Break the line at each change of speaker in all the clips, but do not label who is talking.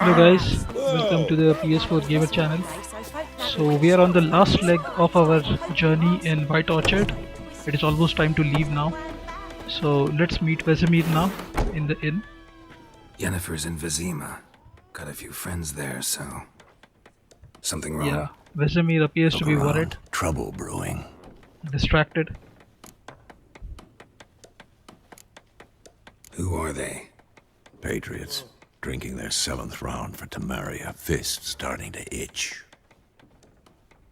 Hello guys, welcome to the PS4 Gamer channel. So we are on the last leg of our journey in White Orchard. It is almost time to leave now. So let's meet Vesemir now in the inn.
Yennefer's in Vizima. Got a few friends there, so... Something wrong?
Yeah, Vesemir appears to be worried,
Trouble brewing.
distracted.
Who are they?
Patriots, drinking their 7th round for Tamaria, fist starting to itch.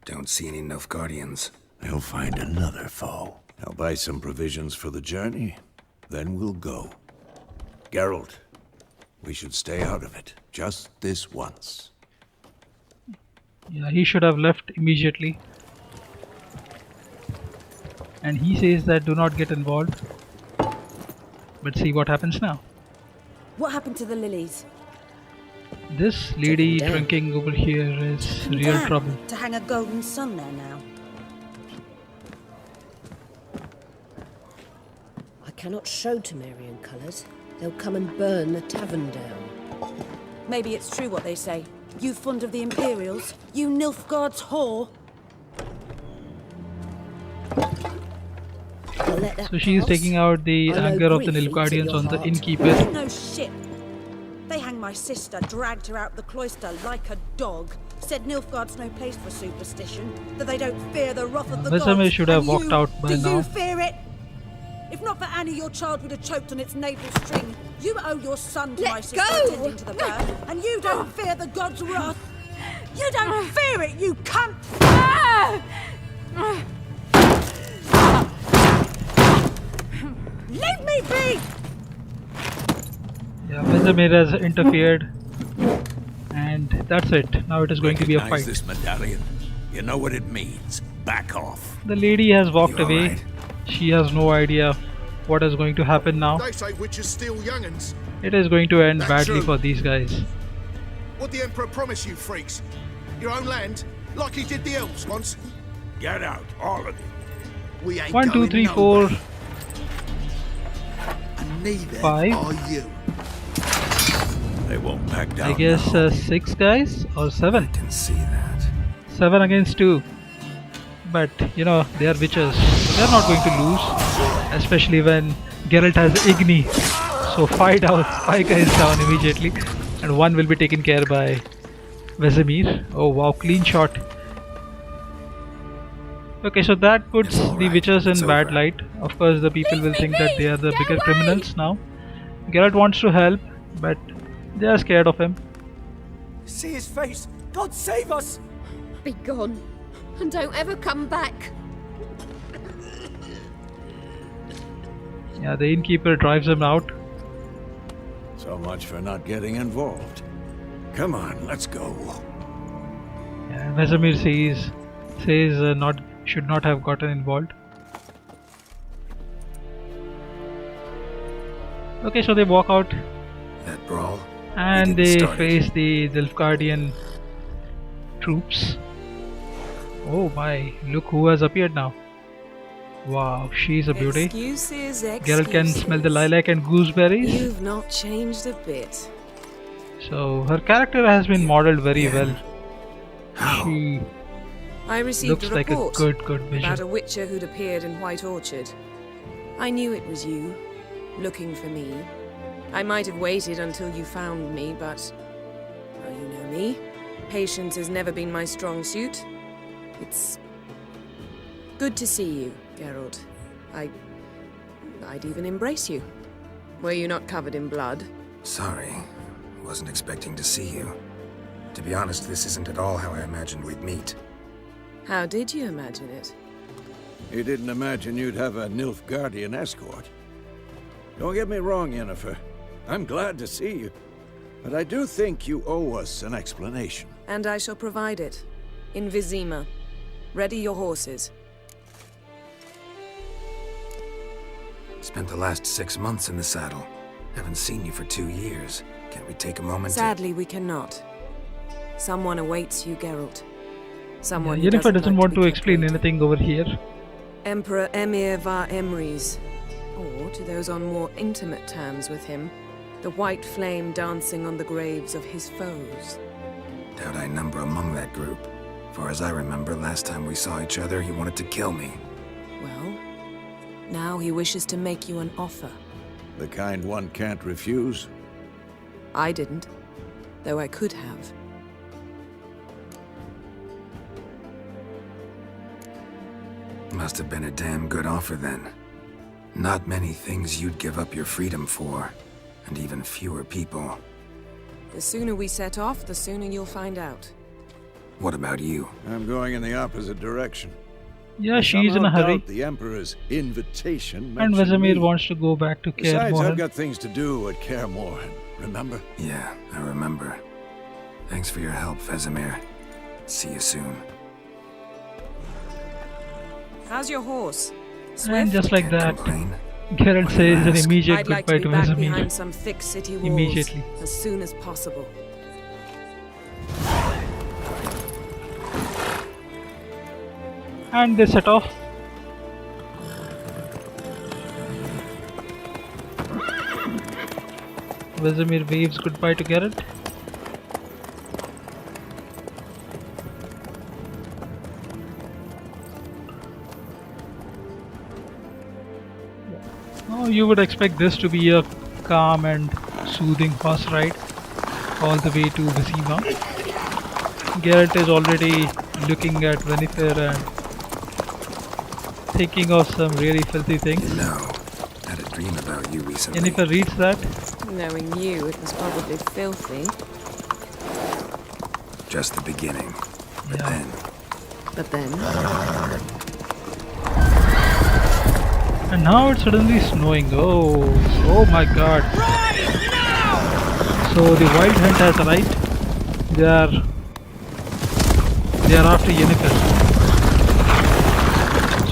Don't see any Nilfgaardians.
They'll find another foe. I'll buy some provisions for the journey, then we'll go. Geralt, we should stay out of it, just this once.
Yeah, he should have left immediately. And he says that do not get involved. But see what happens now.
What happened to the lilies?
This lady drinking over here is real
Damn,
trouble.
to hang a golden sun there now.
I cannot show Temerian colours. They'll come and burn the tavern down.
Maybe it's true what they say. You fond of the Imperials? You Nilfgaard's whore?
I'll let that
So she is
pass.
taking out the
I know
anger of the
briefly to
Nilfgaardians
your
on the
heart.
innkeeper.
No shit. They hanged my sister, dragged her out the cloister like a dog. Said Nilfgaard's no place for superstition. That they don't fear the wrath of the
Vesemir
gods.
should have
And
walked
you,
out by
do
now.
you fear it? If not for Annie, your child would have choked on its navel string. You owe your son to
Let
my sister
go!
attending to the birth, and you don't fear the gods' wrath. You don't fear it, you cunt! Leave me be!
Yeah, Vesemir has interfered. And that's it. Now it is going to be a
Recognize
fight.
this medallion. You know what it means. Back off.
The lady has walked
You
away.
alright?
She has no idea what is going to happen now.
They say witches steal young'uns.
It is going to end
That's
badly
true.
for these guys.
What the Emperor promised you, freaks? Your own land? Like he did the elves once?
Get out, all of you.
We ain't
1, 2,
going
3, 4,
nowhere. And neither
5.
are you.
They won't back down
I guess
now.
6 guys or 7.
Can see that.
7 against 2. But you know, they are witches. So they are not going to lose. Especially when Geralt has Igni. So 5 down, 5 guys down immediately. And 1 will be taken care by Vesemir. Oh wow, clean shot. Okay, so that puts
It's all
the
right.
witches in
It's
bad
over.
light. Of course, the people will think that they are the bigger criminals now. Geralt wants to help, but they are scared of him.
See his face! God save us!
Be gone, and don't ever come back.
Yeah, the innkeeper drives him out.
So much for not getting involved. Come on, let's go.
Yeah, Vesemir says should not have gotten involved. Okay, so they walk out
That brawl?
and
We didn't
they
start it.
face the Nilfgaardian troops. Oh my, look who has appeared now. Wow, she's a beauty.
Excuses,
Geralt can smell the lilac and gooseberries.
You've not changed a bit.
So her character has been modeled very well.
How?
She
I received
looks
a
like a
report
good
about
vision.
a witcher who'd appeared in White Orchard. I knew it was you, looking for me. I might have waited until you found me, but... well, you know me. Patience has never been my strong suit. It's... good to see you, Geralt. I'd even embrace you. Were you not covered in blood?
Sorry. Wasn't expecting to see you. To be honest, this isn't at all how I imagined we'd meet.
How did you imagine it?
You didn't imagine you'd have a Nilfgaardian escort. Don't get me wrong, Yennefer. I'm glad to see you. But I do think you owe us an explanation.
And I shall provide it. In Vizima. Ready your horses.
Spent the last 6 months in the saddle. Haven't seen you for 2 years. Can't we take a moment
Sadly, we cannot. Someone awaits you, Geralt. Someone who
Yennefer doesn't
like
want
be
to
kept
explain
waiting.
anything over here.
Emperor Emir var Emrys. Or to those on more intimate terms with him, The white flame dancing on the graves of his foes.
Doubt I number among that group. Far as I remember, last time we saw each other, he wanted to kill me.
Well, now he wishes to make you an offer.
The kind one can't refuse.
I didn't, though I could have.
Must have been a damn good offer then. Not many things you'd give up your freedom for, and even fewer people.
The sooner we set off, the sooner you'll find out.
What about you?
I'm going in the opposite direction.
Yeah, she's in a
Somehow
hurry.
doubt the Emperor's invitation
And
mentioned
Vizima
me.
wants to go back to Kaer
Besides, I've
Morhen.
got things to do at Kaer Morhen, remember?
Yeah, I remember. Thanks for your help, Vesemir. See you soon.
How's your horse?
And
Swift?
just like
Can't
that,
complain.
Geralt says an immediate
I'd like
goodbye
to
to
be back
Vizima.
behind some thick city walls
Immediately.
as soon as possible.
And they set off. Vesemir waves goodbye to Geralt. Oh, you would expect this to be a calm and soothing horse ride all the way to Vizima. Geralt is already looking at Yennefer and thinking of some really filthy things.
You know, I had a dream about you recently.
Yennefer reads that.
Knowing you, it was probably filthy.
Just the beginning. But
Yeah.
then,
But then,
And now it's suddenly snowing. Oh my god. So the wild hunt has arrived. They are after Yennefer.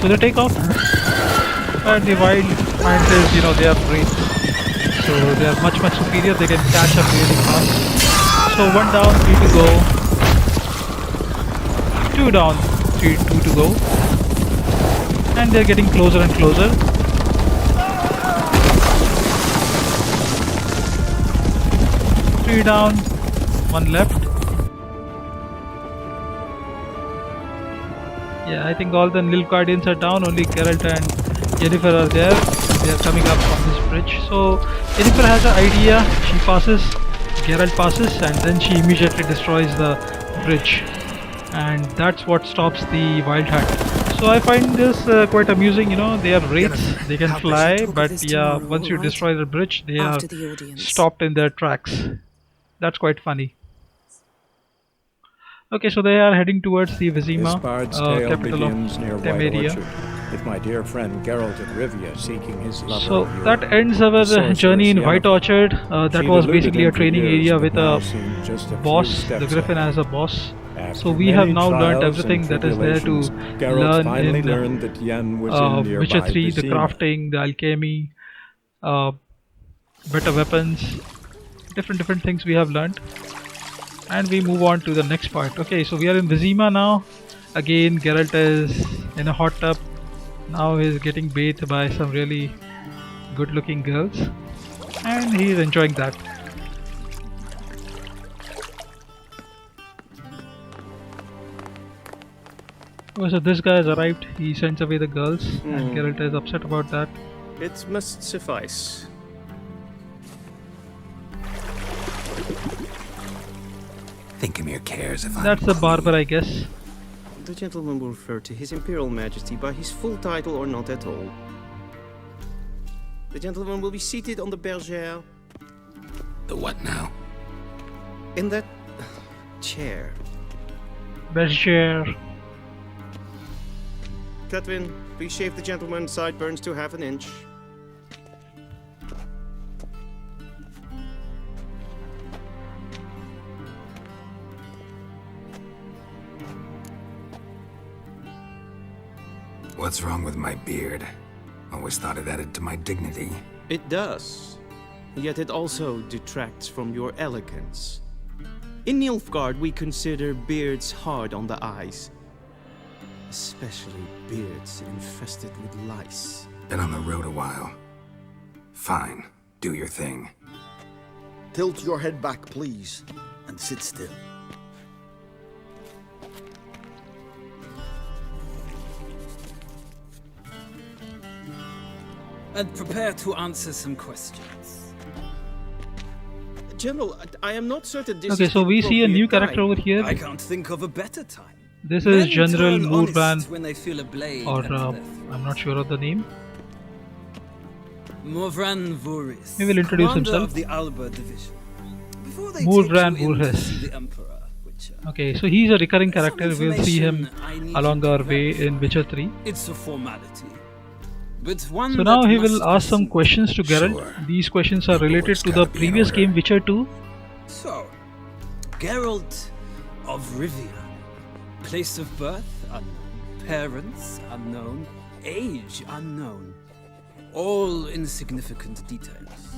So they take off. And the wild hunters, they are brave. So they are much superior. They can catch up really fast. So 1 down, 3 to go. 2 down, 2 to go. And they're getting closer and closer. Three down, 1 left. Yeah, I think all the Nilfgaardians are down. Only Geralt and Yennefer are there. They are coming up on this bridge. So Yennefer has an idea. She passes, Geralt passes, and then she immediately destroys the bridge. And that's what stops the wild hunt. So I find this quite amusing. They are wraiths. They can fly,
talk of
but
this
yeah,
tomorrow,
once you
alright?
destroy the bridge, they are
after the audience.
stopped in their tracks. That's quite funny. Okay, so they are heading towards the Vizima,
This bard's tale
capital
begins
of
near White
Temeria.
Orchard, with my dear friend Geralt of Rivia seeking his lover.
So
Yuri.
that ends our
Sorceress
journey in White
Yennefer.
Orchard. That
She'd
was
eluded
basically
him
a
for
training
years,
area
but
with
now
a
seemed just few
boss, the
steps
Griffin
ahead.
as a boss.
After
So we have
many
now learnt
trials
everything
and
that is there to
tribulations, Geralt
learn
finally
in
learned that Yen was in nearby
Witcher 3, the
Vizima.
crafting, the alchemy, better weapons, different things we have learnt. And we move on to the next part. Okay, so we are in Vizima now. Again, Geralt is in a hot tub. Now he's getting bathed by some really good looking girls. And he's enjoying that. Oh, so this guy has arrived. He sends away the girls. And Geralt is upset about that.
It must suffice.
Thinkemere cares if I'm
That's the
clean.
barber, I guess.
The gentleman will refer to His Imperial Majesty by his full title or not at all. The gentleman will be seated on the bergère.
The what now?
In that chair.
Berger.
Catwin, please shave the gentleman's sideburns to 1/2 inch.
What's wrong with my beard? Always thought it added to my dignity.
It does. Yet it also detracts from your elegance. In Nilfgaard, we consider beards hard on the eyes. Especially beards infested with lice.
Been on the road a while. Fine, do your thing.
Tilt your head back, please, and sit still.
And prepare to answer some questions.
General, I am not certain this
Okay,
is
so
the
we see a
appropriate
new character
time.
over here.
I can't think of a better time.
This is
Men
General
turn
Moorvan,
honest when they feel a blade
or
at their
I'm not sure of the name.
Morvran Voorhis.
He will introduce
commander
himself.
of the Alba division. Before they
Moorvan
take you in to
Voorhis.
see the Emperor, which,
Okay, so he's a recurring
some
character. We'll see him
information I need
along
to
our way
verify.
in Witcher 3.
It's a formality. But one
So now
that
he will
must
ask some
be
questions to Geralt.
Sure.
These questions are related
Paperwork's
to the
gotta be in
previous
order.
game Witcher 2.
So, Geralt of Rivia. Place of birth unknown. Parents unknown. Age unknown. All insignificant details.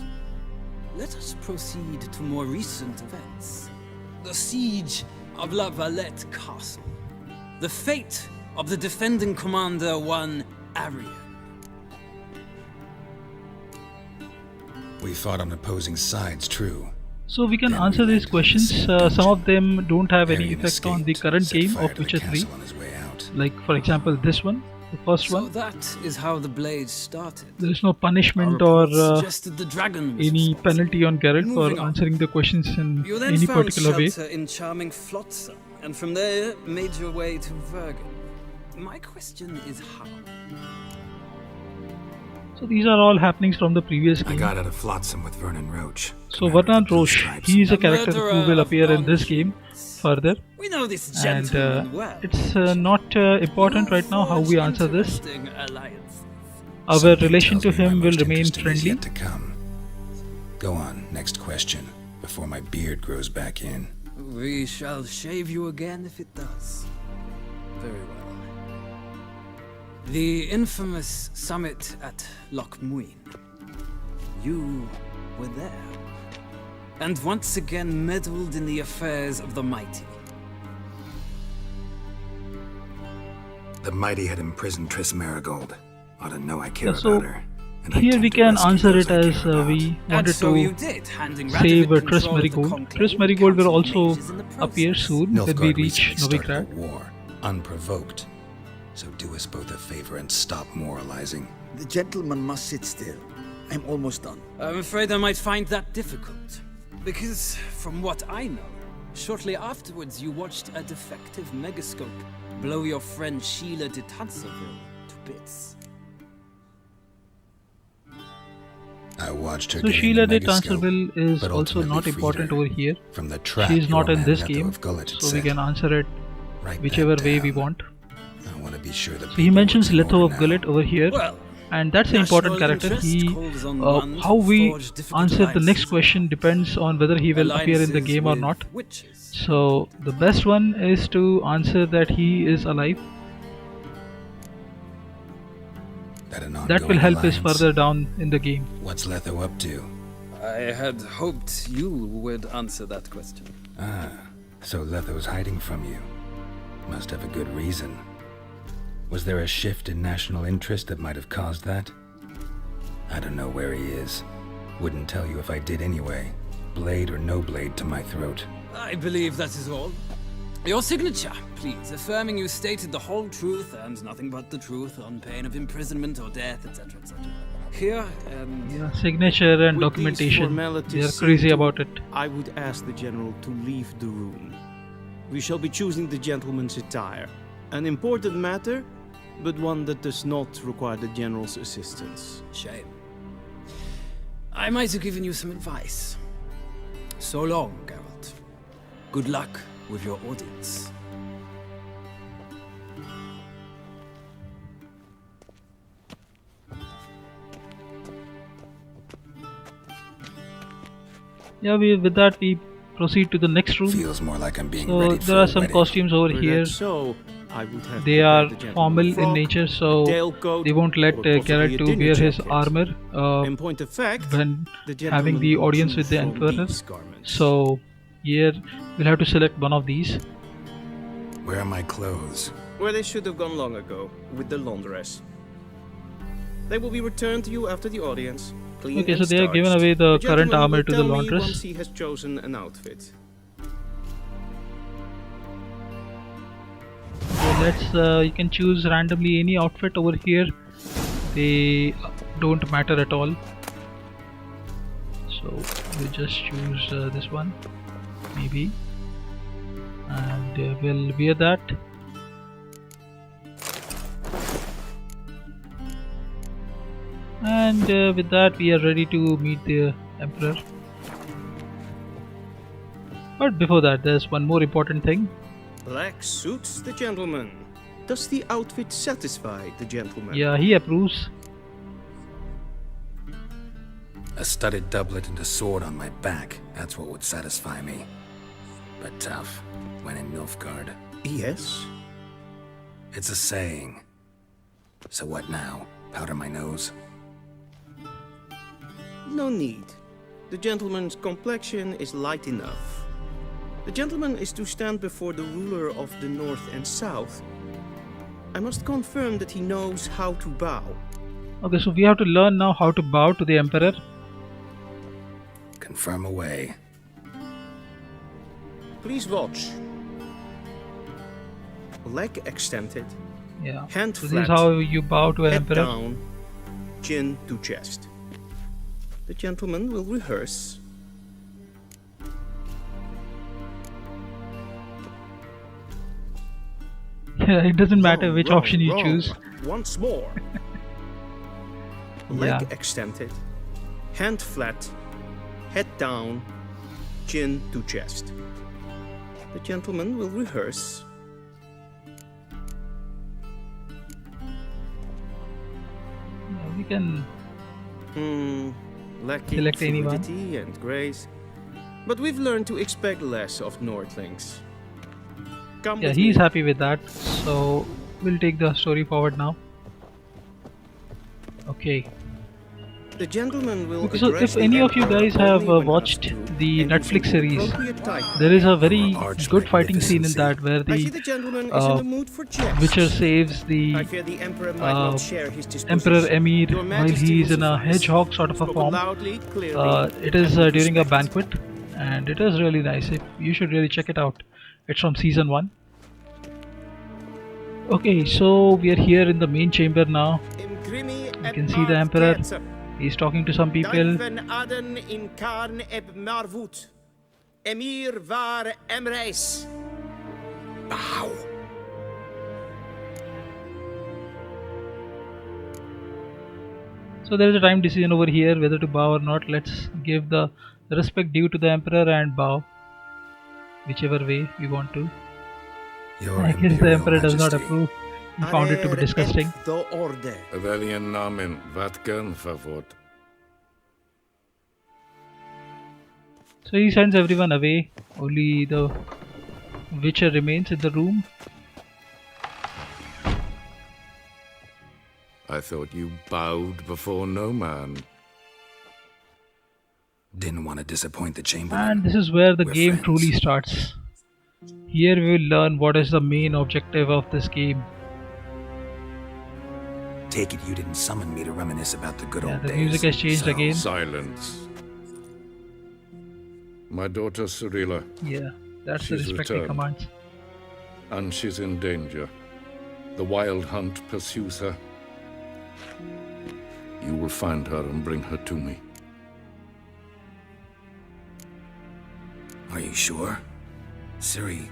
Let us proceed to more recent events. The siege of La Valette Castle. The fate of the defending commander, one Arian.
We fought on opposing sides, true.
So we can
Then
answer
we
these
landed in the
questions.
same
Some
dungeon.
of them don't have any
Arian
effect on the
escaped,
current
set
game
fire
of
to the
Witcher 3.
castle on his way out.
Like for example this one, the first
So
one.
that is how the blade started.
There is no punishment
Our
or
reports suggested the dragon was
any
responsible.
penalty on Geralt
Moving
for
on.
answering the questions in
You then
any
found
particular way.
shelter in charming Flotsam, and from there made your way to Vergen. My question is how?
So these are all happenings from the previous
I
game.
got out of Flotsam with Vernon Roach.
So
commander of
Vernon
the Blue
Roche,
Stripes.
he is a
A
character who
murderer
will
of
appear in this
blonde
game
shoots.
further.
We know this
And
gentleman well.
it's not important right now how we answer this.
Interesting alliances.
Our
Something
relation
tells
to
me my
him will
most
remain
interesting is
friendly.
yet to come. Go on, next question, before my beard grows back in.
We shall shave you again if it does. Very well. The infamous summit at Loch Muin. You were there. And once again meddled in the affairs of the mighty.
The mighty had imprisoned Triss Marigold. Ought to know I care
So
about her. And I
here
tend
we
to
can
rescue
answer
those
it
I
as
care about.
we
And
wanted
so you
to
did, handing
save
Radovid
Triss
control of the
Marigold.
conclave
Triss
of
Marigold will
council
also
mages in the
appear
process.
soon when we
Nilfgaard
reach
recently started
Novigrad.
a war, unprovoked. So do us both a favor and stop moralizing.
The gentleman must sit still. I'm almost done.
I'm afraid I might find that difficult. Because, from what I know, shortly afterwards you watched a defective megascope blow your friend Sheila de Tanserville to bits.
I watched her
So
getting
Sheila
the
de
megascope,
Tanserville is
but
also not
ultimately freed
important
her
over here.
from the trap
She is not
your
in
man
this
Leto
game,
of Gullet had
so we
set.
can answer it
Write
whichever
that
way we
down.
want.
I want to be sure that
So he mentions Leto of
now.
Gullet over here,
Well,
and that's an important
national
character.
interest
He,
calls on one to
how we
forge difficult
answer the next
alliances.
question depends on whether he will appear in the
Alliances
game or
with
not.
witches.
So the best one is to answer that he is alive. That will help us further down in the game.
What's Letho up to?
I had hoped you would answer that question.
Ah, so Letho's hiding from you. Must have a good reason. Was there a shift in national interest that might have caused that? I don't know where he is. Wouldn't tell you if I did anyway. Blade or no blade to my throat.
I believe that is all. Your signature, please, affirming you stated the whole truth and nothing but the truth on pain of imprisonment or death, etc., etc. Here, and...
Yeah, signature and
With these
documentation.
formalities
They are
seen
crazy
to,
about it.
I would ask the general to leave the room. We shall be choosing the gentleman's attire. An important matter, but one that does not require the general's assistance.
Shame. I might have given you some advice. So long, Geralt. Good luck with your audience.
Yeah, with that we proceed to the next room.
Feels more like I'm being
So
ready for
there
a
are some
wedding.
costumes over
Were
here.
that so, I would have
They
prepared
are
the gentleman
formal
a
in
frock,
nature, so
tailcoat,
they won't let
or possibly
Geralt
a
to
dinner
wear his
jacket.
armor
In point of fact,
when
the
having the
gentleman
audience
choose
with the
from
Emperor.
these garments.
So here we'll have to select one of these.
Where are my clothes?
Where they should have gone long ago, with the laundress. They will be returned to you after the audience. Clean
Okay,
and
so they have given
starched.
away the current
gentleman
armor
will
to the
tell me
laundress.
once he has chosen an outfit.
So let's you can choose randomly any outfit over here. They don't matter at all. So we just choose this one, maybe, and we'll wear that. And with that, we are ready to meet the Emperor. But before that, there's one more important thing.
Black suits the gentleman. Does the outfit satisfy the gentleman?
Yeah, he approves.
A studded doublet and a sword on my back, that's what would satisfy me. But tough, when in Nilfgaard.
Yes?
It's a saying. So what now? Powder my nose?
No need. The gentleman's complexion is light enough. The gentleman is to stand before the ruler of the North and South. I must confirm that he knows how to bow.
Okay, so we have to learn now how to bow to the Emperor.
Confirm away.
Please watch. Leg extended.
Yeah.
Hand
So
flat.
this is how you bow to an
Head
Emperor.
down. Chin to chest. The gentleman will rehearse.
Yeah, it doesn't matter which
Wrong,
option you
wrong.
choose.
Once more. Leg
Yeah.
extended. Hand flat. Head down. Chin to chest. The gentleman will rehearse.
Yeah, we can
Lacking
select anyone.
fluidity and grace. But we've learned to expect less of Nordlings. Come
Yeah,
with
he's
me.
happy with that. So we'll take the story forward now. Okay.
The gentleman will
Okay, so
address
if
the
any of you
emperor
guys have
only when
watched
asked to,
the
and
Netflix
using
series,
appropriate title.
there is a very
Arch
good fighting scene in
magnificency.
that where
I see
the
the gentleman is in the mood for jests.
Witcher saves
I
the
fear the emperor might not share his disposition.
Emperor Emir
Your
while
Majesty
he is
will
in a
suffice.
hedgehog sort of a
Spoken
form.
loudly, clearly,
It is
and with
during a
respect.
banquet, and it is really nice. You should really check it out. It's from season 1. Okay, so we are here in the main chamber now. You can see the Emperor. He's talking to some people.
Aden in Karn eb Marvut. Emir var Emreis.
Bow!
So there is a time decision over here whether to bow or not. Let's give the respect due to the Emperor and bow, whichever way we want to.
Your
I guess the
Imperial
Emperor does not
Majesty.
approve. He found it to be disgusting.
The order.
Welchen Namen wat gern verwort?
So he sends everyone away. Only the Witcher remains in the room.
I thought you bowed before no man.
Didn't want to disappoint the Chamberlain.
And this is where the
We're
game
friends.
truly starts. Here we will learn what is the main objective of this game.
Take it you didn't summon me to reminisce about the good
Yeah,
old
the
days.
music has changed
so,
again.
Silence. My daughter Cyrilla,
Yeah, that's the
She's
respect he
returned.
commands.
and she's in danger. The wild hunt pursues her. You will find her and bring her to me.
Are you sure? Ciri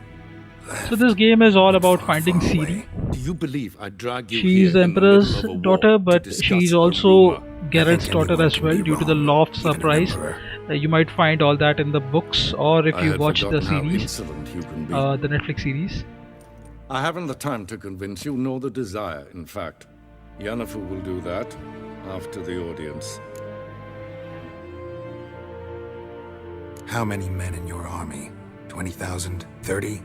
left.
So this game is all about
Far,
finding
far
Ciri.
away.
Do you believe I drag you
She's
here
the
in the middle
Emperor's
of a war
daughter,
to
but
discuss
she's
a
also
rumor?
Geralt's
I think
daughter
anyone
as
can
well
be
due to the
wrong,
Law of
even an
Surprise.
emperor.
You might find all that in the books or if
I
you
had
watch the
forgotten how
series,
insolent you can be.
the Netflix series.
I haven't the time to convince you, nor the desire, in fact. Yennefer will do that after the audience.
How many men in your army? 20,000? 30?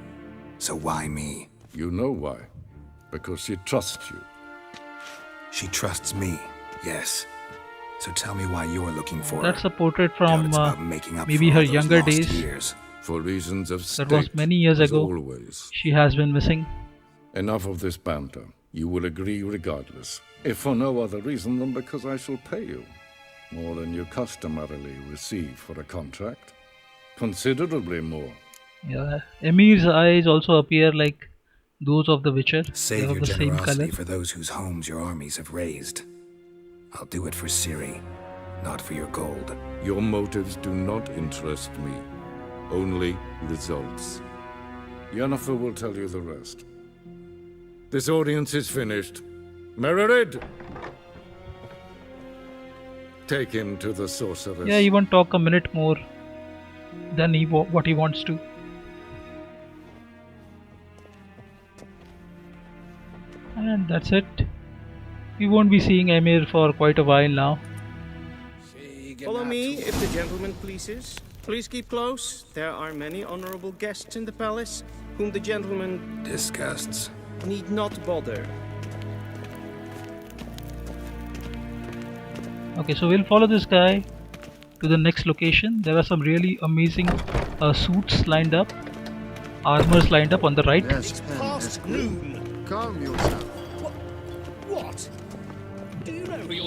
So why me?
You know why. Because she trusts you.
She trusts me, yes. So tell me why you're looking for
That's
her.
a portrait
Doubt
from
it's about making up
maybe
for
her
all those
younger
lost
days.
years.
For reasons of
That
state,
was many years
as
ago.
always.
She has been missing.
Enough of this banter. You will agree regardless, if for no other reason than because I shall pay you more than you customarily receive for a contract. Considerably more.
Yeah, Emir's eyes also appear like those of the Witcher. They
Save
have
your
the same color.
generosity for those whose homes your armies have razed. I'll do it for Ciri, not for your gold.
Your motives do not interest me. Only results. Yennefer will tell you the rest. This audience is finished. Mererid! Take him to the sorceress.
Yeah, he won't talk a minute more than what he wants to. And that's it. We won't be seeing Emir for quite a while now.
Follow me, if the gentleman pleases. Please keep close. There are many honorable guests in the palace, whom the gentleman
Disgusts.
need not bother.
Okay, so we'll follow this guy to the next location. There are some really amazing suits lined up, armors lined up on the right.
It's past noon. Calm yourself. What?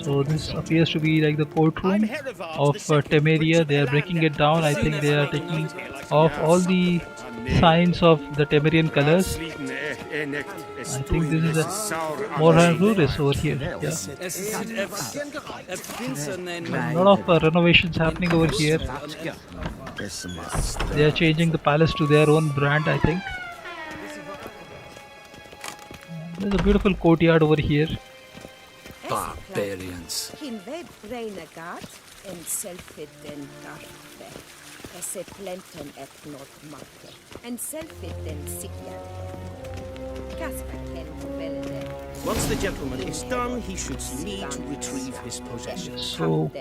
So this appears to be like the courtroom of Temeria. They are breaking it down. I think they are taking off all the signs of the Temerian colors. I think this is a Morhan Ruris over here. Yeah. A lot of renovations happening over here. They are changing the palace to their own brand, I think. There's a beautiful courtyard over here.
Barbarians.
Once the gentleman is done, he should see me to retrieve his possessions.
So,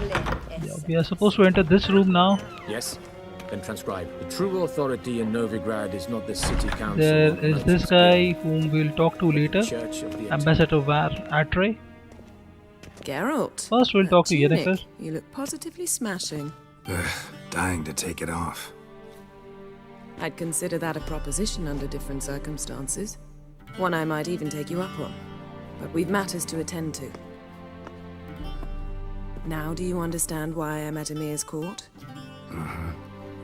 yeah, we are supposed to enter this room now.
Yes. Then transcribe. The true authority in Novigrad is not the city council.
There is this guy whom we'll talk to later, Ambassador Atre.
Geralt.
First we'll
that
talk to
tunic.
Yennefer.
You look positively smashing.
Dying to take it off.
I'd consider that a proposition under different circumstances. One I might even take you up on. But we've matters to attend to. Now do you understand why I'm at Emir's court?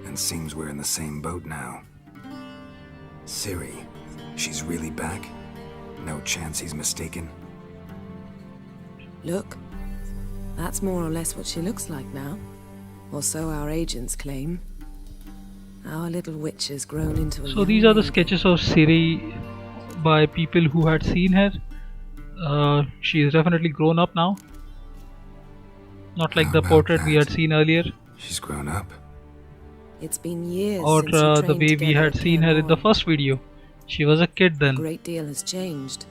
And seems we're in the same boat now. Ciri, she's really back? No chance he's mistaken?
Look, that's more or less what she looks like now. Or so our agents claim. Our little witch has grown into a
So these are the sketches of Ciri by people who had seen her. She is definitely grown up now. Not like the portrait we had seen earlier.
She's grown up.
It's been years
Or
since you
the
trained
way we
together
had
at
seen her in the
Day14.
first video. She was a kid then.
A great deal has changed.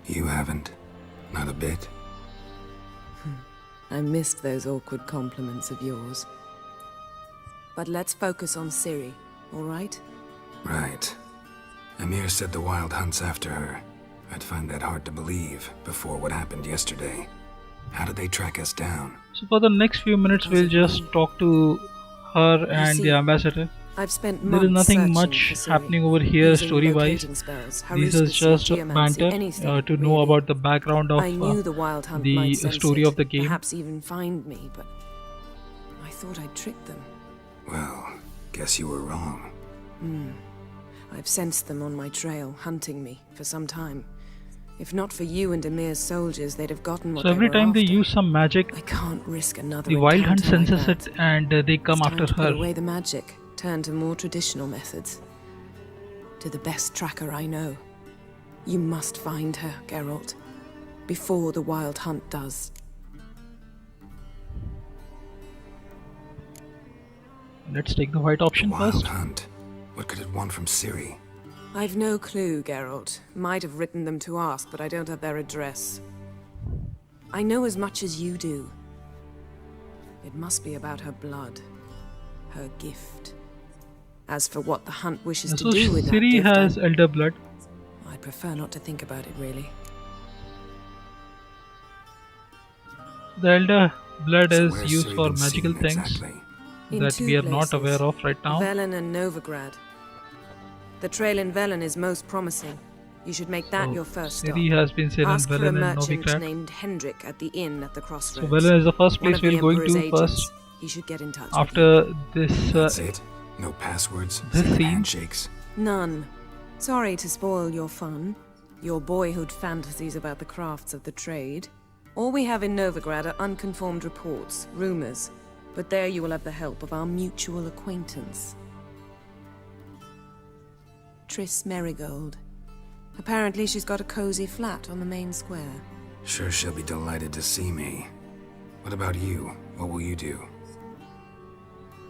You haven't. Not a bit.
I missed those awkward compliments of yours. But let's focus on Ciri, all right?
Right. Emir said the Wild Hunt's after her. I'd find that hard to believe before what happened yesterday. How did they track us down?
So for the next few minutes we'll just talk to her and
see,
the ambassador.
I've spent
There is
months
nothing
searching
much
for Ciri,
happening over here
using
story-wise.
locating spells,
This is
haruspicy,
just
geomancy,
banter
anything,
to know
really.
about the background of
I knew the Wild Hunt
the
might sense
story
it,
of the game.
perhaps even find me, but I thought I'd tricked them.
Well, guess you were wrong.
I've sensed them on my trail, hunting me for some time. If not for you and Emir's soldiers, they'd have gotten what
So every
they were
time they
after.
use some magic,
I can't risk another
the Wild Hunt
encounter like
senses
that.
it and they come
It's
after
time to put
her.
away the magic, turn to more traditional methods. To the best tracker I know. You must find her, Geralt. Before the Wild Hunt does.
Let's take the white option
Wild
first.
Hunt. What could it want from Ciri?
I've no clue, Geralt. Might have written them to ask, but I don't have their address. I know as much as you do. It must be about her blood. Her gift. As for what the Hunt wishes
So
to do with that
Ciri
gift,
has elder blood.
I'd prefer not to think about it, really.
The elder blood
So
is
where's
used
Ciri
for
been
magical
seen
things
exactly?
In
that
two
we are not
places,
aware of right now.
Velen and Novigrad. The trail in Velen is most promising. You should make that your first stop.
Ciri has been seen in
Ask for a
Velen and
merchant
Novigrad.
named Hendrik at the inn at the crossroads.
So Velen is the first
One
place
of the
we're going
Emperor's
to
agents.
first.
He should get in touch
After this,
That's it? No passwords?
this
Secret
scene.
handshakes?
None. Sorry to spoil your fun, your boyhood fantasies about the crafts of the trade. All we have in Novigrad are unconfirmed reports, rumors. But there you will have the help of our mutual acquaintance. Triss Merigold. Apparently she's got a cozy flat on the main square.
Sure she'll be delighted to see me. What about you? What will you do?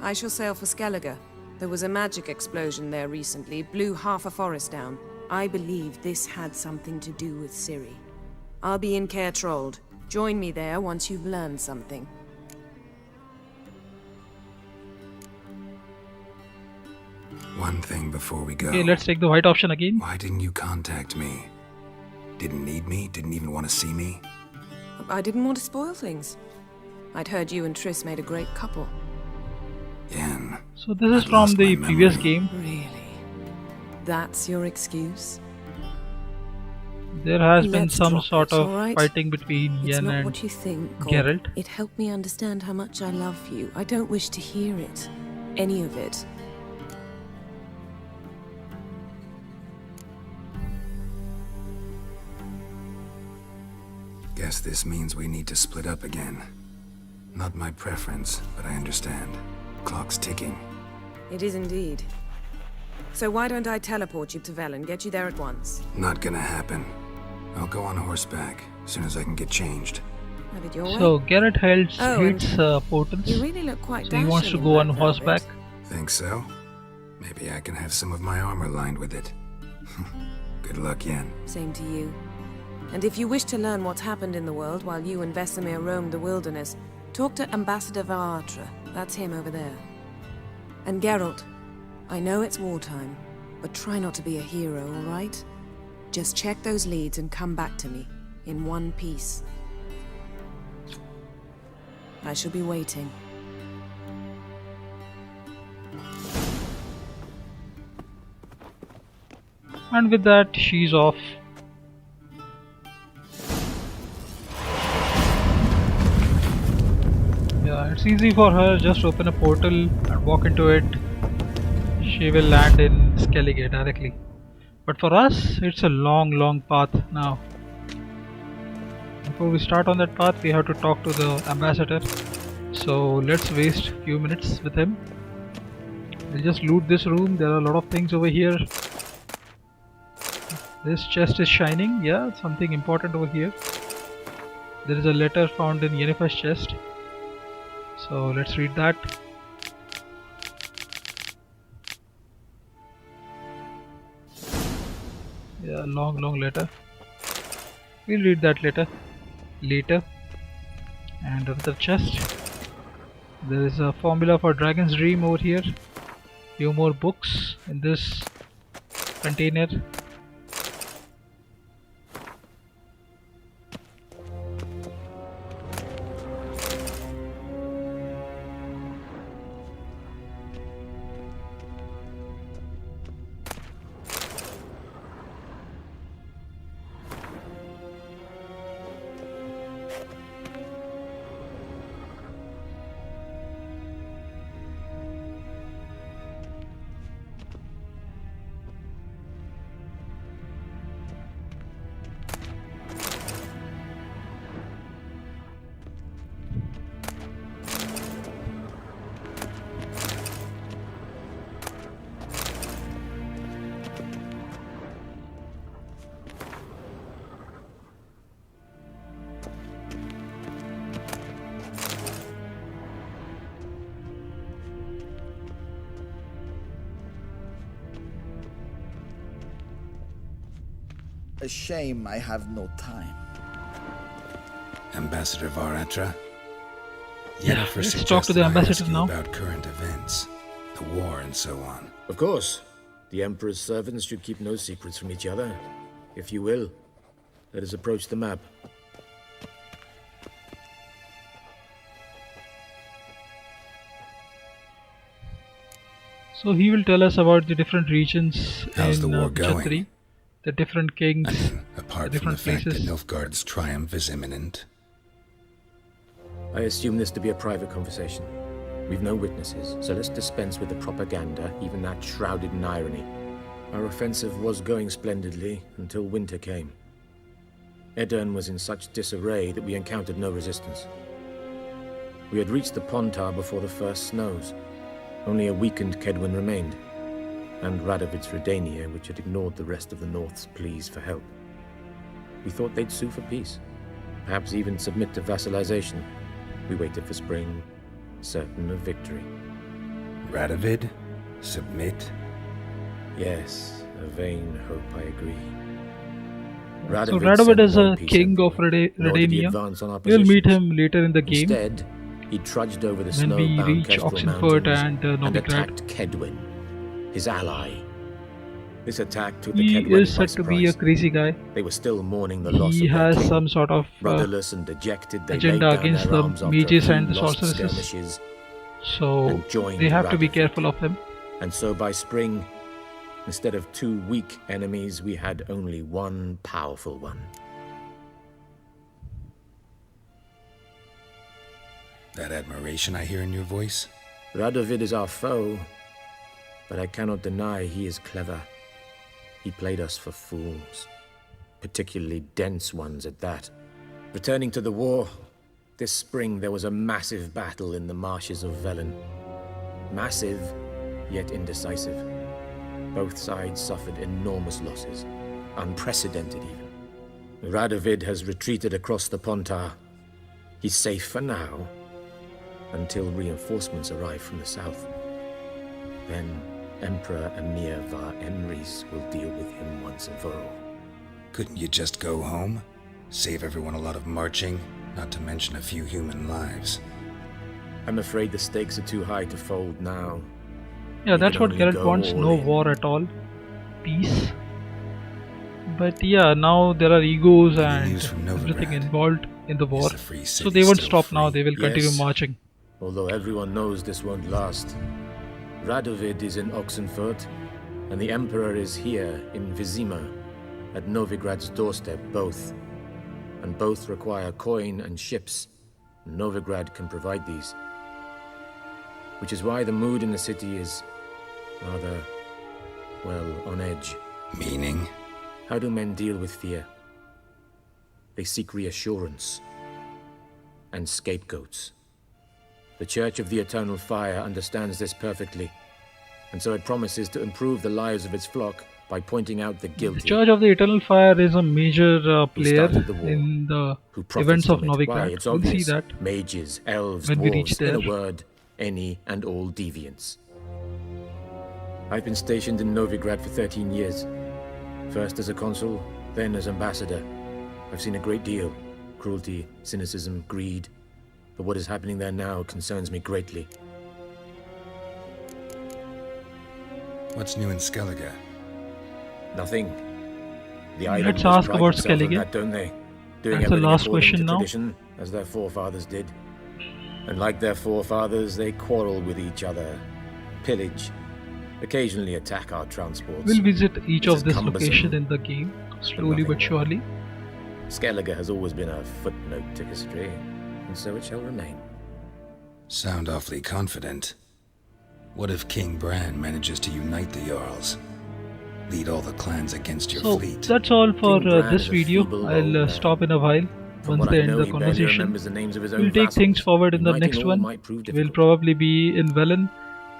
I shall sail for Skellige. There was a magic explosion there recently, blew half a forest down. I believe this had something to do with Ciri. I'll be in Caer Trold. Join me there once you've learned something.
One thing before we go.
Okay, let's take the white option again.
Why didn't you contact me? Didn't need me? Didn't even want to see me?
I didn't want to spoil things. I'd heard you and Triss made a great couple.
Yen.
So this is from the previous game.
Really? That's your excuse?
There has been
Let's
some
drop
sort
it,
of
all right?
fighting between
It's
Yen
not
and
what you think, or
Geralt.
It helped me understand how much I love you. I don't wish to hear it. Any of it.
Guess this means we need to split up again. Not my preference, but I understand. Clock's ticking.
It is indeed. So why don't I teleport you to Velen, get you there at once?
Not gonna happen. I'll go on horseback, as soon as I can get changed.
Have it your way.
So Geralt hates
and
portals.
You really look quite
So he wants to
dashing
go
in
on
that
horseback.
velvet.
Think so? Maybe I can have some of my armor lined with it. Good luck, Yen.
Same to you. And if you wish to learn what's happened in the world while you and Vesemir roamed the wilderness, talk to Ambassador Varatra. That's him over there. And Geralt, I know it's wartime, but try not to be a hero, all right? Just check those leads and come back to me, in one piece. I shall be waiting.
And with that, she's off. Yeah, it's easy for her. Just open a portal and walk into it. She will land in Skellige directly. But for us, it's a long path now. Before we start on that path, we have to talk to the ambassador. So let's waste a few minutes with him. We'll just loot this room. There are a lot of things over here. This chest is shining. Yeah, something important over here. There is a letter found in Yennefer's chest. So let's read that. Yeah, long letter. We'll read that later. And another chest. There is a formula for Dragon's Dream over here. Few more books in this container.
A shame I have no time.
Ambassador Varatra?
Yeah,
Yennefer
let's talk to the
suggested I ask
ambassador
you
now.
about current events, the war and so on.
Of course. The Emperor's servants should keep no secrets from each other. If you will, let us approach the map.
So he will tell us about the different regions
How's
in
the war
Witcher
going?
3, the different kings,
I mean,
the
apart from the
different
fact that
places.
Nilfgaard's triumph is imminent.
I assume this to be a private conversation. We've no witnesses, so let's dispense with the propaganda, even that shrouded in irony. Our offensive was going splendidly until winter came. Edirn was in such disarray that we encountered no resistance. We had reached the Pontar before the first snows. Only a weakened Kedwin remained, and Radovid's Redania, which had ignored the rest of the North's pleas for help. We thought they'd sue for peace, perhaps even submit to vassalization. We waited for spring, certain of victory.
Radovid? Submit?
Yes, a vain hope, I agree.
So Radovid is a king of Redania. We'll meet him later in the game.
Instead, he trudged over the
when we
snow-bound
reach
Kestrel
Oxenford
Mountains
and
and
Novigrad.
attacked Kedwin, his ally. This attack took the
He
Kedwin
is
by
said to be a
surprise.
crazy guy.
They were still mourning the loss
He
of their
has
king.
some sort of
Rudderless and dejected, they
agenda
laid down
against
their
the
arms after
mages
a few
and the
lost
sorceresses.
skirmishes,
So
and joined
they have to be
Radovid.
careful of him.
And so by spring, instead of 2 weak enemies, we had only one powerful one.
That admiration I hear in your voice?
Radovid is our foe, but I cannot deny he is clever. He played us for fools, particularly dense ones at that. Returning to the war, this spring there was a massive battle in the marshes of Velen. Massive, yet indecisive. Both sides suffered enormous losses, unprecedented even. Radovid has retreated across the Pontar. He's safe for now, until reinforcements arrive from the south. Then Emperor Emir var Emrys will deal with him once and for all.
Couldn't you just go home? Save everyone a lot of marching, not to mention a few human lives.
I'm afraid the stakes are too high to fold now.
Yeah,
We
that's
can
what
only
Geralt
go
wants,
all
no
in.
war at all. Peace. But yeah, now there are egos and
news from
everything
Novigrad?
involved in the war.
the free
So
city
they won't
still
stop now, they will continue
Yes.
marching.
Although everyone knows this won't last. Radovid is in Oxenfurt, and the Emperor is here in Vizima, at Novigrad's doorstep, both. And both require coin and ships. Novigrad can provide these. Which is why the mood in the city is rather, well, on edge.
Meaning?
How do men deal with fear? They seek reassurance and scapegoats. The Church of the Eternal Fire understands this perfectly, and so it promises to improve the lives of its flock by pointing out the
The
guilty.
Church of the Eternal Fire is a major player
started the war,
in the
who profits
events of
from it. Why,
Novigrad.
it's
We'll see
obvious.
that
Mages, elves,
when we reach
dwarves, in
there.
a word, any and all deviants. I've been stationed in Novigrad for 13 years. First as a consul, then as ambassador. I've seen a great deal. Cruelty, cynicism, greed. But what is happening there now concerns me greatly.
What's new in Skellige?
Nothing. The
Let's
islanders
ask
pride
about
themselves on
Skellige.
that, don't they? Doing
That's the
everything
last
according
question
to
now.
tradition, as their forefathers did. And like their forefathers, they quarrel with each other, pillage, occasionally attack our transports.
We'll visit each
This
of
is
this
cumbersome,
location in the game, slowly
nothing
but
more.
surely.
Skellige has always been a footnote to history, and so it shall remain.
Sound awfully confident. What if King Bran manages to unite the Jarls? Lead all the clans against your
So
fleet?
that's all for
King Bran
this
is a
video.
feeble
I'll
old man.
stop in a while
From
once
what
they
I
end
know,
the
he barely
conversation.
remembers the names of his own
We'll take
vassals.
things forward in the
Uniting
next
all
one.
might prove
We'll
difficult.
probably be in Velen,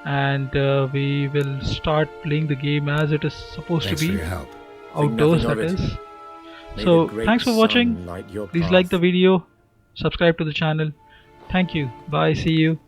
and we will start playing the game as it is supposed
Thanks
to
for
be,
your help.
outdoors
nothing
that
of it.
is.
May
So
the great
thanks for
sun
watching.
light your
Please
path.
like the video, subscribe to the channel. Thank you. Bye. See you.